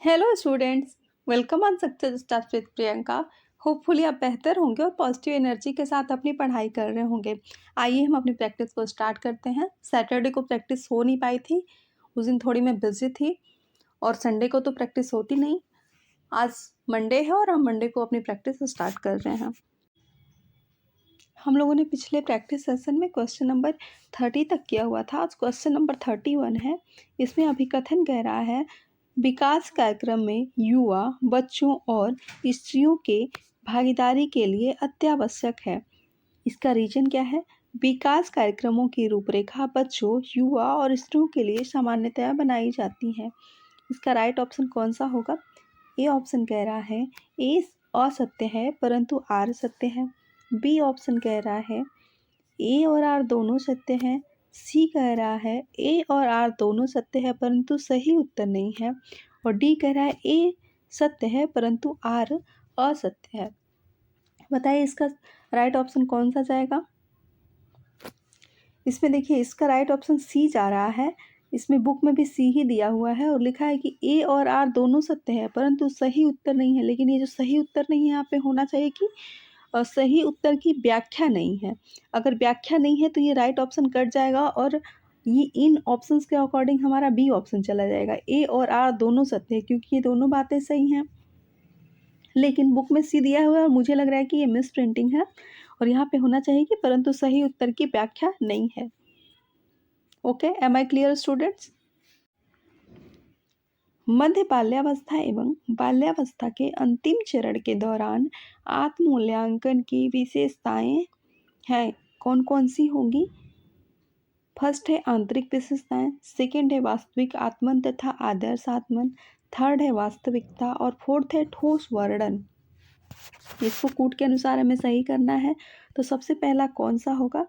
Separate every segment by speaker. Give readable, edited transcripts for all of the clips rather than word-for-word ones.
Speaker 1: Hello students, welcome on success stars with Priyanka. Hopefully आप बेहतर होंगे और पॉजिटिव एनर्जी के साथ अपनी पढ़ाई कर रहे होंगे। आइए हम अपनी प्रैक्टिस को स्टार्ट करते हैं। सैटरडे को प्रैक्टिस हो नहीं पाई थी, उस दिन थोड़ी मैं बिजी थी, और संडे को तो प्रैक्टिस होती नहीं। आज मंडे है और हम मंडे को अपनी प्रैक्टिस स्टार्ट कर रहे हैं। हम लोगों ने पिछले प्रैक्टिस सेशन में क्वेश्चन नंबर 30 तक किया हुआ था। आज क्वेश्चन नंबर 31 है। इसमें अभिकथन कह रहा है, विकास कार्यक्रम में युवा, बच्चों और स्त्रियों के भागीदारी के लिए अत्यावश्यक है। इसका रीजन क्या है? विकास कार्यक्रमों की रूपरेखा बच्चों, युवा और स्त्रियों के लिए सामान्यतया बनाई जाती है। इसका राइट ऑप्शन कौन सा होगा? ए ऑप्शन कह रहा है ए असत्य है परंतु आर सत्य है। बी ऑप्शन कह रहा है ए और आर दोनों सत्य हैं। सी कह रहा है ए और आर दोनों सत्य है परंतु सही उत्तर नहीं है। और डी कह रहा है ए सत्य है परंतु आर असत्य है। बताइए इसका राइट ऑप्शन कौन सा जाएगा? इसमें देखिए, इसका राइट ऑप्शन सी जा रहा है। इसमें बुक में भी सी ही दिया हुआ है और लिखा है कि ए और आर दोनों सत्य है परंतु सही उत्तर नहीं है। लेकिन ये जो सही उत्तर नहीं है, यहाँ पे होना चाहिए कि सही उत्तर की व्याख्या नहीं है। अगर व्याख्या नहीं है तो ये राइट ऑप्शन कट जाएगा और ये इन ऑप्शंस के अकॉर्डिंग हमारा बी ऑप्शन चला जाएगा। ए और आर दोनों सत्य है क्योंकि ये दोनों बातें सही हैं। लेकिन बुक में सी दिया हुआ है और मुझे लग रहा है कि ये मिस प्रिंटिंग है और यहाँ पे होना चाहिए कि परंतु सही उत्तर की व्याख्या नहीं है। Okay, am I clear students? मध्य बाल्यावस्था एवं बाल्यावस्था के अंतिम चरण के दौरान आत्ममूल्यांकन की विशेषताएं हैं। कौन कौन सी होंगी? फर्स्ट है आंतरिक विशेषताएं, सेकंड है वास्तविक आत्मन तथा आदर्श आत्मन, थर्ड है वास्तविकता और फोर्थ है ठोस वर्णन। इसको कूट के अनुसार हमें सही करना है। तो सबसे पहला कौन सा होगा?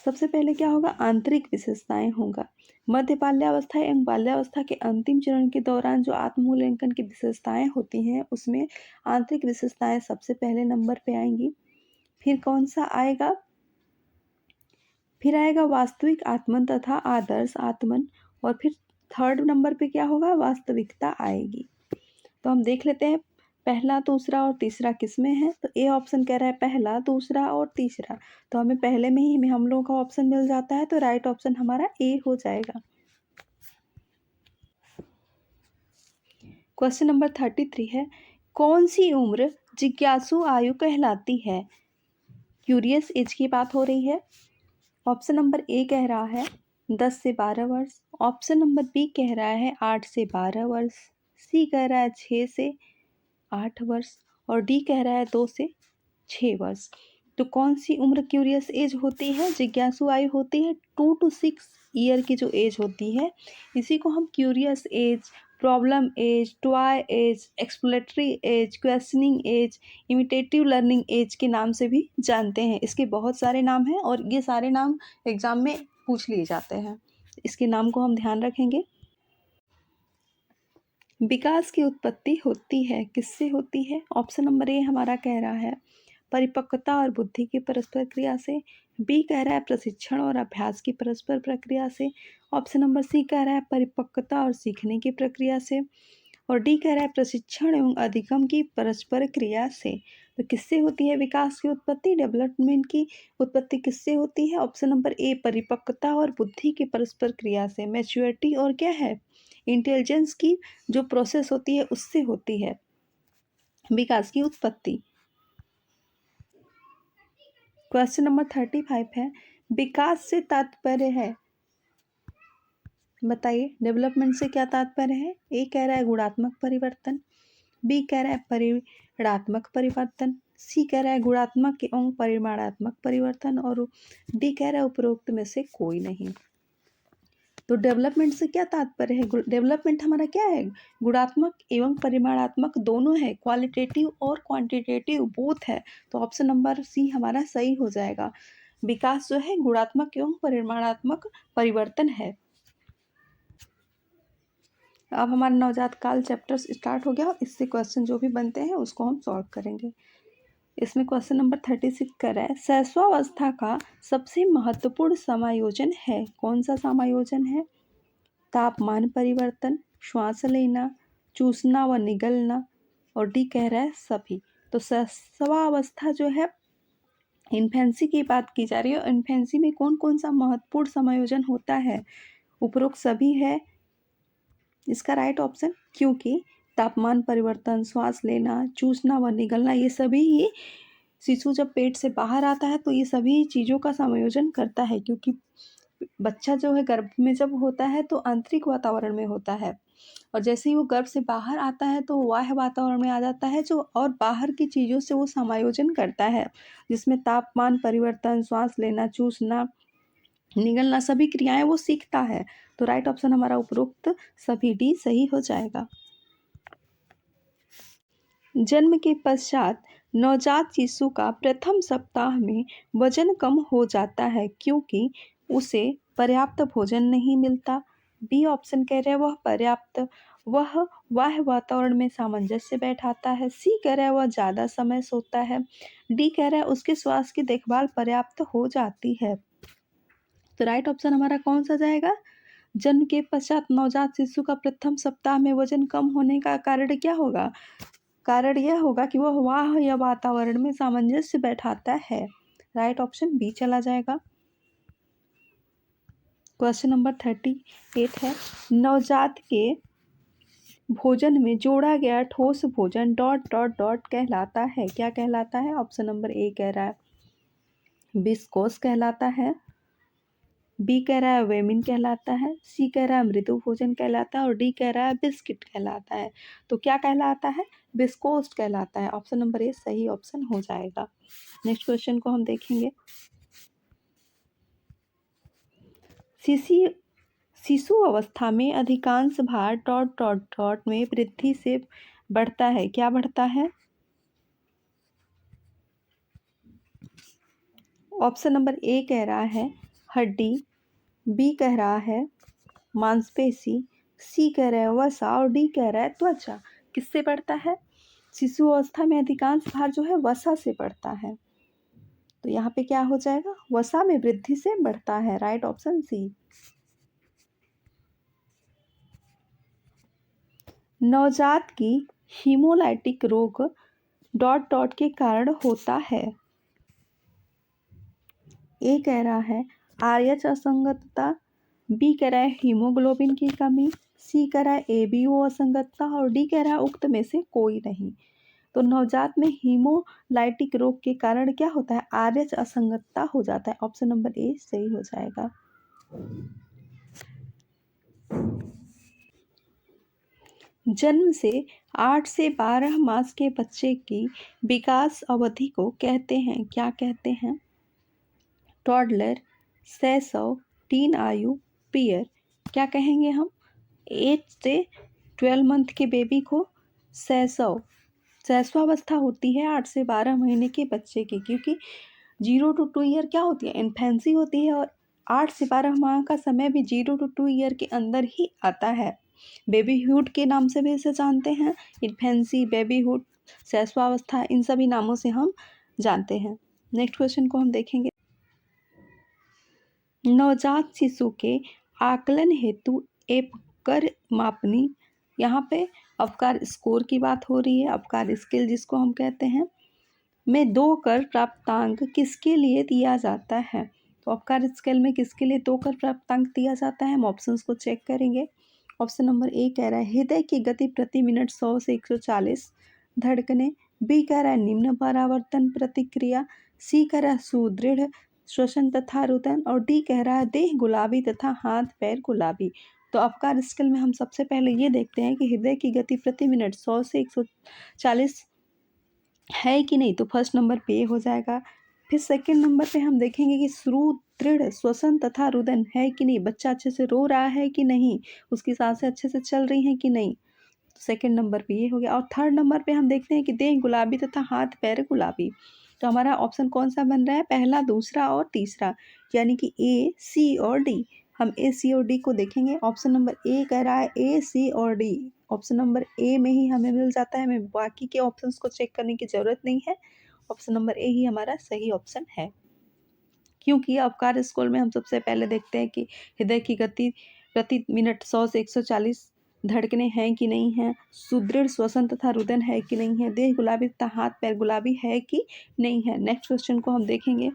Speaker 1: सबसे पहले क्या होगा? आंतरिक विशेषताएं होगा। मध्य बाल्यावस्था एवं बाल्यावस्था के अंतिम चरण के दौरान जो आत्ममूल्यांकन की विशेषताएं होती हैं उसमें आंतरिक विशेषताएं सबसे पहले नंबर पे आएंगी। फिर कौन सा आएगा? फिर आएगा वास्तविक आत्मन तथा आदर्श आत्मन, और फिर थर्ड नंबर पे क्या होगा? वास्तविकता आएगी। तो हम देख लेते हैं पहला, दूसरा और तीसरा किस में है। तो ए ऑप्शन कह रहा है पहला, दूसरा और तीसरा। तो हमें पहले में ही हम लोगों का ऑप्शन मिल जाता है, तो राइट ऑप्शन हमारा ए हो जाएगा। क्वेश्चन नंबर 33 है, कौन सी उम्र जिज्ञासु आयु कहलाती है? क्यूरियस एज की बात हो रही है। ऑप्शन नंबर ए कह रहा है 10 से 12 वर्ष, ऑप्शन नंबर बी कह रहा है 8 से 12 वर्ष, सी कह रहा है 6 से 8 वर्ष और डी कह रहा है 2 से 6 वर्ष। तो कौन सी उम्र क्यूरियस एज होती है, जिज्ञासु आयु होती है? 2 to 6 ईयर की जो एज होती है इसी को हम curious age, problem age, toy age, exploratory age, questioning age, imitative learning age के नाम से भी जानते हैं। इसके बहुत सारे नाम हैं और ये सारे नाम एग्जाम में पूछ लिए जाते हैं, इसके नाम को हम ध्यान रखेंगे। विकास की उत्पत्ति होती है किससे होती है? ऑप्शन नंबर ए हमारा कह रहा है परिपक्वता और बुद्धि की परस्पर क्रिया से, बी कह रहा है प्रशिक्षण और अभ्यास की परस्पर प्रक्रिया से, ऑप्शन नंबर सी कह रहा है परिपक्वता और सीखने की प्रक्रिया से, और डी कह रहा है प्रशिक्षण एवं अधिगम की परस्पर क्रिया से। तो किससे होती है विकास की उत्पत्ति, डेवलपमेंट की उत्पत्ति किससे होती है? ऑप्शन नंबर ए परिपक्वता और बुद्धि की परस्पर क्रिया से, मैच्योरिटी और क्या है, इंटेलिजेंस की जो प्रोसेस होती है उससे होती है विकास की उत्पत्ति। क्वेश्चन नंबर 35 है, विकास से तात्पर्य है, बताइए डेवलपमेंट से क्या तात्पर्य है? ए कह रहा है गुणात्मक परिवर्तन, बी कह रहा है परिमाणात्मक परिवर्तन, सी कह रहा है गुणात्मक एवं परिमाणात्मक परिवर्तन और डी कह रहा है उपरोक्त में से कोई नहीं। तो डेवलपमेंट से क्या तात्पर्य है? डेवलपमेंट हमारा क्या है? गुणात्मक एवं परिमाणात्मक दोनों है, क्वालिटेटिव और क्वांटिटेटिव बोथ है। तो ऑप्शन नंबर सी हमारा सही हो जाएगा। विकास जो है गुणात्मक एवं परिमाणात्मक परिवर्तन है। अब हमारा नवजात काल चैप्टर स्टार्ट हो गया, इससे क्वेश्चन जो भी बनते हैं उसको हम सॉल्व करेंगे। इसमें क्वेश्चन नंबर 36 कर रहा है, शैशवावस्था का सबसे महत्वपूर्ण समायोजन है। कौन सा समायोजन है? तापमान परिवर्तन, श्वास लेना, चूसना व निगलना, और डी कह रहा है सभी। तो शैशवावस्था जो है इन्फेंसी की बात की जा रही है। इन्फेंसी में कौन कौन सा महत्वपूर्ण समायोजन होता है? उपरोक्त सभी है इसका राइट ऑप्शन, क्योंकि तापमान परिवर्तन, श्वास लेना, चूसना व निगलना, ये सभी ही शिशु जब पेट से बाहर आता है तो ये सभी चीज़ों का समायोजन करता है, क्योंकि बच्चा जो है गर्भ में जब होता है तो आंतरिक वातावरण में होता है, और जैसे ही वो गर्भ से बाहर आता है तो बाह्य वातावरण में आ जाता है, जो और बाहर की चीज़ों से वो समायोजन करता है, जिसमें तापमान परिवर्तन, श्वास लेना, चूसना, निगलना, सभी क्रियाएं वो सीखता है। तो राइट ऑप्शन हमारा उपरोक्त सभी डी सही हो जाएगा। जन्म के पश्चात नवजात शिशु का प्रथम सप्ताह में वजन कम हो जाता है, क्योंकि उसे पर्याप्त भोजन नहीं मिलता। बी ऑप्शन कह रहे हैं वह बाह्य वातावरण में सामंजस्य बैठाता है। सी कह रहा है वह ज़्यादा समय सोता है। डी कह रहा है उसके स्वास्थ्य की देखभाल पर्याप्त हो जाती है। तो राइट ऑप्शन हमारा कौन सा जाएगा? जन्म के पश्चात नवजात शिशु का प्रथम सप्ताह में वजन कम होने का कारण क्या होगा? कारण यह होगा कि वह बाह्य वातावरण में सामंजस्य बैठाता है। राइट ऑप्शन बी चला जाएगा। क्वेश्चन नंबर 38 है, नवजात के भोजन में जोड़ा गया ठोस भोजन ... कहलाता है। क्या कहलाता है? ऑप्शन नंबर ए कह रहा है विस्कोस कहलाता है। बी कह रहा है वेमिन कहलाता है। सी कह रहा है मृदु भोजन कहलाता है। और डी कह रहा है बिस्किट कहलाता है। तो क्या कहलाता है? विस्कोस कहलाता है। ऑप्शन नंबर ए सही ऑप्शन हो जाएगा। नेक्स्ट क्वेश्चन को हम देखेंगे। शिशु अवस्था में अधिकांश भार ... में वृद्धि से बढ़ता है। क्या बढ़ता है? ऑप्शन नंबर ए कह रहा है हड्डी, बी कह रहा है मांसपेशी, सी कह रहा है वसा, और डी कह रहा है त्वचा। किससे बढ़ता है? शिशु अवस्था में अधिकांश भार जो है वसा से बढ़ता है। तो यहाँ पे क्या हो जाएगा? वसा में वृद्धि से बढ़ता है। Right option C. नवजात की हीमोलाइटिक रोग ... के कारण होता है। ए कह रहा है आरएच असंगतता, बी कह रहा है हीमोग्लोबिन की कमी, सी कह रहा है एबीओ असंगतता, और डी कह रहा है उक्त में से कोई नहीं। तो नवजात में हीमोलाइटिक रोग के कारण क्या होता है? आरएच असंगतता हो जाता है। ऑप्शन नंबर ए सही हो जाएगा। जन्म से 8 से 12 मास के बच्चे की विकास अवधि को कहते हैं। क्या कहते हैं? टॉडलर, शैशव, टीन आयु, पीयर। क्या कहेंगे हम? 8 से 12 मंथ के बेबी को शैशवावस्था होती है 8 से 12 महीने के बच्चे की, क्योंकि 0 to 2 ईयर क्या होती है? इन्फेंसी होती है, और 8 से 12 माह का समय भी 0 to 2 ईयर के अंदर ही आता है। बेबीहुड के नाम से भी इसे जानते हैं। इन्फेंसी, बेबीहुड, शैशवावस्था, इन सभी नामों से हम जानते हैं। नेक्स्ट क्वेश्चन को हम देखेंगे। नवजात शिशु के आकलन हेतु एपकर मापनी, यहाँ पे अवकार स्कोर की बात हो रही है, अवकार स्केल जिसको हम कहते हैं, में 2 कर प्राप्तांक किसके लिए दिया जाता है? तो अवकार स्केल में किसके लिए 2 कर प्राप्तांक दिया जाता है? हम ऑप्शंस को चेक करेंगे। ऑप्शन नंबर ए कह रहा है हृदय की गति प्रति मिनट 100 से 140 धड़कने, बी कह रहा है निम्न परावर्तन प्रतिक्रिया, सी कह रहा है सुदृढ़ श्वसन तथा रुदन, और डी कह रहा है देह गुलाबी तथा हाथ पैर गुलाबी। तो अवकार स्केल में हम सबसे पहले ये देखते हैं कि हृदय की गति प्रति मिनट 100 से 140 है कि नहीं, तो फर्स्ट नंबर पे हो जाएगा। फिर सेकंड नंबर पे हम देखेंगे कि सुदृढ़ श्वसन तथा रुदन है कि नहीं, बच्चा अच्छे से रो रहा है कि नहीं, उसकी सांसें अच्छे से चल रही हैं कि नहीं, तो सेकंड नंबर पे ये हो गया। और थर्ड नंबर पे हम देखते हैं कि देह गुलाबी तथा हाथ पैर गुलाबी। तो हमारा ऑप्शन कौन सा बन रहा है? पहला, दूसरा और तीसरा, यानी कि ए, सी और डी। हम ए, सी और डी को देखेंगे। ऑप्शन नंबर ए कह रहा है ए, सी और डी। ऑप्शन नंबर ए में ही हमें मिल जाता है, हमें बाकी के ऑप्शंस को चेक करने की ज़रूरत नहीं है। ऑप्शन नंबर ए ही हमारा सही ऑप्शन है, क्योंकि अवकार स्कूल में हम सबसे पहले देखते हैं कि हृदय की गति प्रति मिनट 100 से 140 धड़कने हैं कि नहीं हैं, सुदृढ़ श्वसन तथा रुदन है कि नहीं है, देह गुलाबी तथा हाथ पैर गुलाबी है कि नहीं है। नेक्स्ट क्वेश्चन को हम देखेंगे।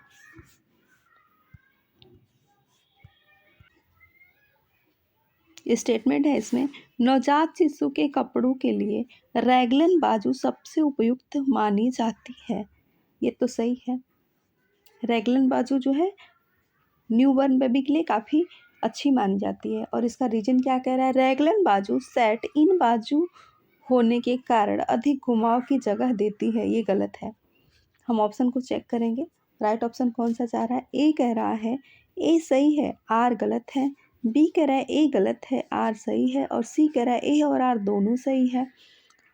Speaker 1: स्टेटमेंट है इसमें, नवजात शिशु के कपड़ों के लिए रैगलन बाजू सबसे उपयुक्त मानी जाती है। ये तो सही है। रैगलन बाजू जो है न्यू बॉर्न बेबी के लिए काफ़ी अच्छी मानी जाती है। और इसका रीजन क्या कह रहा है, रैगलन बाजू सेट इन बाजू होने के कारण अधिक घुमाव की जगह देती है। ये गलत है। हम ऑप्शन को चेक करेंगे, राइट ऑप्शन कौन सा जा रहा है। ए कह रहा है ए सही है, आर गलत है। बी कह रहा है ए गलत है, आर सही है। और सी कह रहा है ए और आर दोनों सही है।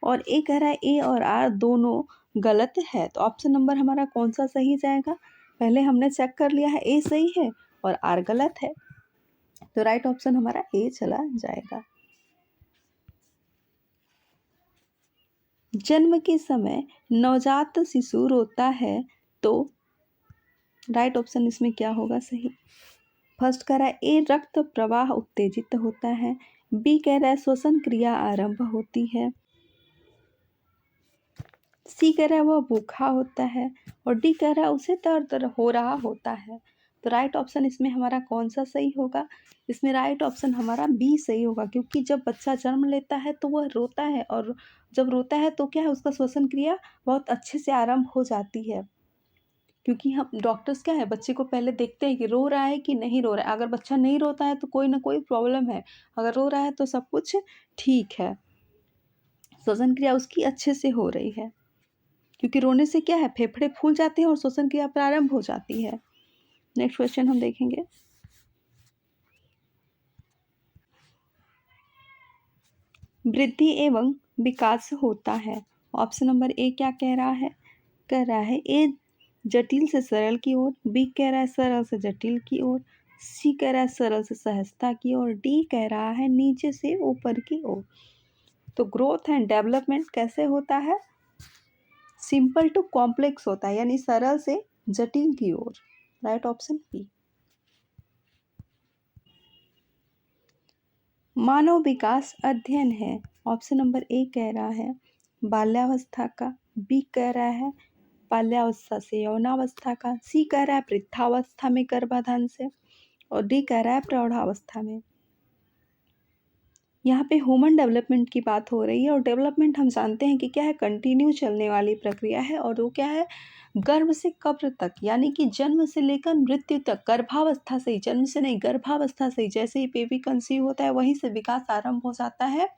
Speaker 1: और ए कह रहा है ए और आर दोनों गलत है। तो ऑप्शन नंबर हमारा कौन सा सही जाएगा। पहले हमने चेक कर लिया है ए सही है और आर गलत है, तो राइट ऑप्शन हमारा ए चला जाएगा। जन्म के समय नवजात शिशु रोता है तो राइट ऑप्शन इसमें क्या होगा सही। फर्स्ट कह रहा है ए रक्त प्रवाह उत्तेजित होता है, बी कह रहा है श्वसन क्रिया आरंभ होती है, सी कह रहा है वह भूखा होता है, और डी कह रहा है उसे दर्द हो रहा होता है। तो राइट ऑप्शन इसमें हमारा कौन सा सही होगा। इसमें राइट ऑप्शन हमारा बी सही होगा, क्योंकि जब बच्चा जन्म लेता है तो वह रोता है, और जब रोता है तो क्या है, उसका श्वसन क्रिया बहुत अच्छे से आरंभ हो जाती है। क्योंकि हम डॉक्टर्स क्या है, बच्चे को पहले देखते हैं कि रो रहा है कि नहीं रो रहा है। अगर बच्चा नहीं रोता है तो कोई ना कोई प्रॉब्लम है, अगर रो रहा है तो सब कुछ ठीक है, श्वसन क्रिया उसकी अच्छे से हो रही है। क्योंकि रोने से क्या है, फेफड़े फूल जाते हैं और श्वसन क्रिया प्रारंभ हो जाती है। नेक्स्ट क्वेश्चन हम देखेंगे। वृद्धि एवं विकास होता है। ऑप्शन नंबर ए क्या कह रहा है ए जटिल से सरल की ओर, बी कह रहा है सरल से जटिल की ओर, सी कह रहा है सरल से सहजता की ओर, डी कह रहा है नीचे से ऊपर की ओर। तो ग्रोथ एंड डेवलपमेंट कैसे होता है, सिंपल टू कॉम्प्लेक्स होता है, यानी सरल से जटिल की ओर। Right option B. मानव विकास अध्ययन है। ऑप्शन नंबर ए कह रहा है बाल्यावस्था का, बी कह रहा है बाल्यावस्था से यौनावस्था का, सी कह रहा है वृद्धावस्था में गर्भाधान से, और डी कह रहा है प्रौढ़ावस्था में। यहाँ पे ह्यूमन डेवलपमेंट की बात हो रही है, और डेवलपमेंट हम जानते हैं कि क्या है, कंटिन्यू चलने वाली प्रक्रिया है, और वो क्या है, गर्भ से कब्र तक, यानी कि जन्म से लेकर मृत्यु तक, गर्भावस्था से ही, जन्म से नहीं गर्भावस्था से ही, जैसे ही बेबी कंसीव होता है वहीं से विकास आरंभ हो जाता है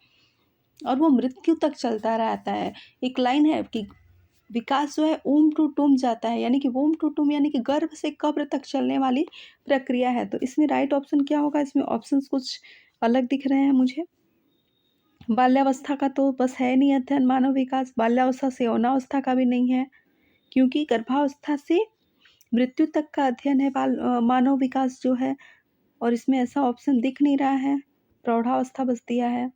Speaker 1: और वो मृत्यु तक चलता रहता है। एक लाइन है कि विकास जो है ऊम टू टूम जाता है, यानी कि वोम टू टूम, यानी कि गर्भ से कब्र तक चलने वाली प्रक्रिया है। तो इसमें राइट ऑप्शन क्या होगा, इसमें ऑप्शंस कुछ अलग दिख रहे हैं मुझे। बाल्यावस्था का तो बस है नहीं अध्ययन मानव विकास, बाल्यावस्था से यौनावस्था का भी नहीं है, क्योंकि गर्भावस्था से मृत्यु तक का अध्ययन है मानव विकास जो है, और इसमें ऐसा ऑप्शन दिख नहीं रहा है, प्रौढ़ावस्था बस दिया है।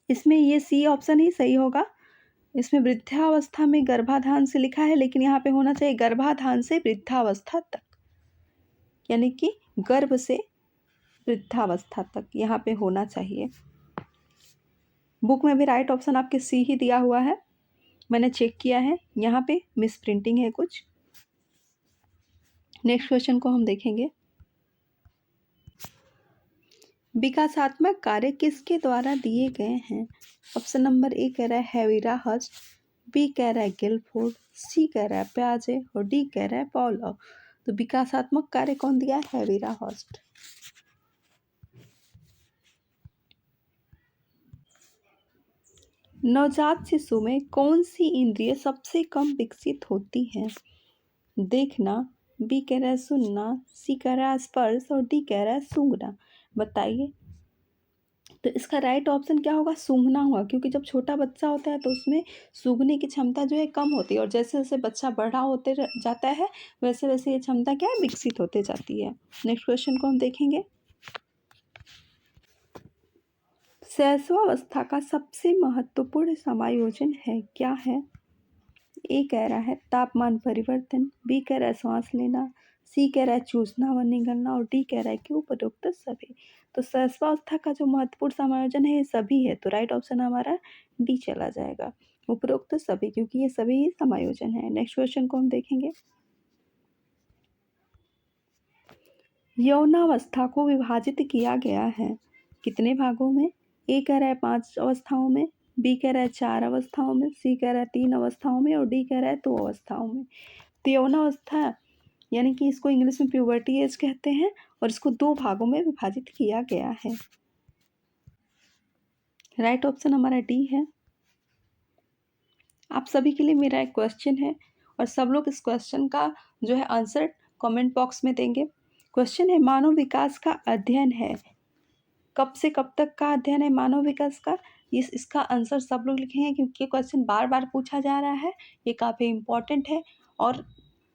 Speaker 1: इसमें ये सी ऑप्शन ही सही होगा। इसमें वृद्धावस्था में गर्भाधान से लिखा है, लेकिन यहाँ पे होना चाहिए गर्भाधान से वृद्धावस्था तक, यानी कि गर्भ से वृद्धावस्था तक यहाँ पे होना चाहिए। बुक में भी राइट ऑप्शन आपके सी ही दिया हुआ है, मैंने चेक किया है, यहाँ पे मिस प्रिंटिंग है कुछ। नेक्स्ट क्वेश्चन को हम देखेंगे। विकासात्मक कार्य किसके द्वारा दिए गए हैं। ऑप्शन नंबर ए कह रहा है हेविरा हस्ट, बी कह रहा है गिलफोर्ड, सी कह रहा है प्याजे, और डी कह रहा है पॉलो। तो विकासात्मक कार्य कौन दिया है, हेविरा हस्ट। नवजात शिशु में कौन सी इंद्रिय सबसे कम विकसित होती है। देखना, बी कह रहा है सुनना, सी कह रहा है स्पर्श, और डी कह रहा है सूंघना। बताइए। तो इसका राइट ऑप्शन क्या होगा, सूंघना होगा, क्योंकि जब छोटा बच्चा होता है तो उसमें सूंघने की क्षमता जो है कम होती है, और जैसे जैसे बच्चा बड़ा होते जाता है वैसे वैसे ये क्षमता क्या है, विकसित होते जाती है। नेक्स्ट क्वेश्चन को हम देखेंगे। शैशवावस्था का सबसे महत्वपूर्ण समायोजन है, क्या है। ए कह रहा है तापमान परिवर्तन, बी कह रहा है सांस लेना, सी कह रहा है चूसना व निगलना और डी कह रहा है कि उपरोक्त सभी। तो सहस्रावस्था का जो महत्वपूर्ण समायोजन है ये सभी है, तो राइट ऑप्शन हमारा डी चला जाएगा, उपरोक्त सभी, क्योंकि ये सभी ही समायोजन है। नेक्स्ट क्वेश्चन को हम देखेंगे। यौनावस्था को विभाजित किया गया है कितने भागों में? ए कह रहा है 5 अवस्थाओं में, बी कह रहा है 4 अवस्थाओं में, सी कह रहा है 3 अवस्थाओं में और डी कह रहा है 2 अवस्थाओं में। तो यौनावस्था यानी कि इसको इंग्लिश में प्यूबर्टी एज कहते हैं और इसको 2 भागों में विभाजित किया गया है। राइट ऑप्शन हमारा डी है। आप सभी के लिए मेरा एक क्वेश्चन है और सब लोग इस क्वेश्चन का जो है आंसर कमेंट बॉक्स में देंगे। क्वेश्चन है मानव विकास का अध्ययन है, कब से कब तक का अध्ययन है मानव विकास का? इसका आंसर सब लोग लिखेंगे क्योंकि ये क्वेश्चन बार बार पूछा जा रहा है, ये काफ़ी इम्पॉर्टेंट है। और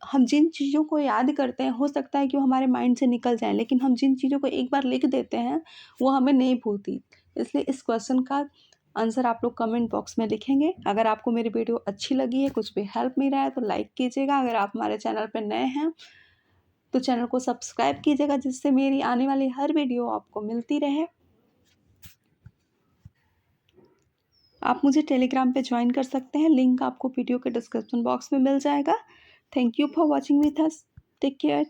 Speaker 1: हम जिन चीज़ों को याद करते हैं हो सकता है कि वो हमारे माइंड से निकल जाए, लेकिन हम जिन चीज़ों को एक बार लिख देते हैं वो हमें नहीं भूलती। इसलिए इस क्वेश्चन का आंसर आप लोग कमेंट बॉक्स में लिखेंगे। अगर आपको मेरी वीडियो अच्छी लगी है, कुछ भी हेल्प मिल रहा है तो लाइक कीजिएगा। अगर आप हमारे चैनल पर नए हैं तो चैनल को सब्सक्राइब कीजिएगा, जिससे मेरी आने वाली हर वीडियो आपको मिलती रहे। आप मुझे टेलीग्राम पे ज्वाइन कर सकते हैं, लिंक आपको वीडियो के डिस्क्रिप्शन बॉक्स में मिल जाएगा। Thank you for watching with us, take care.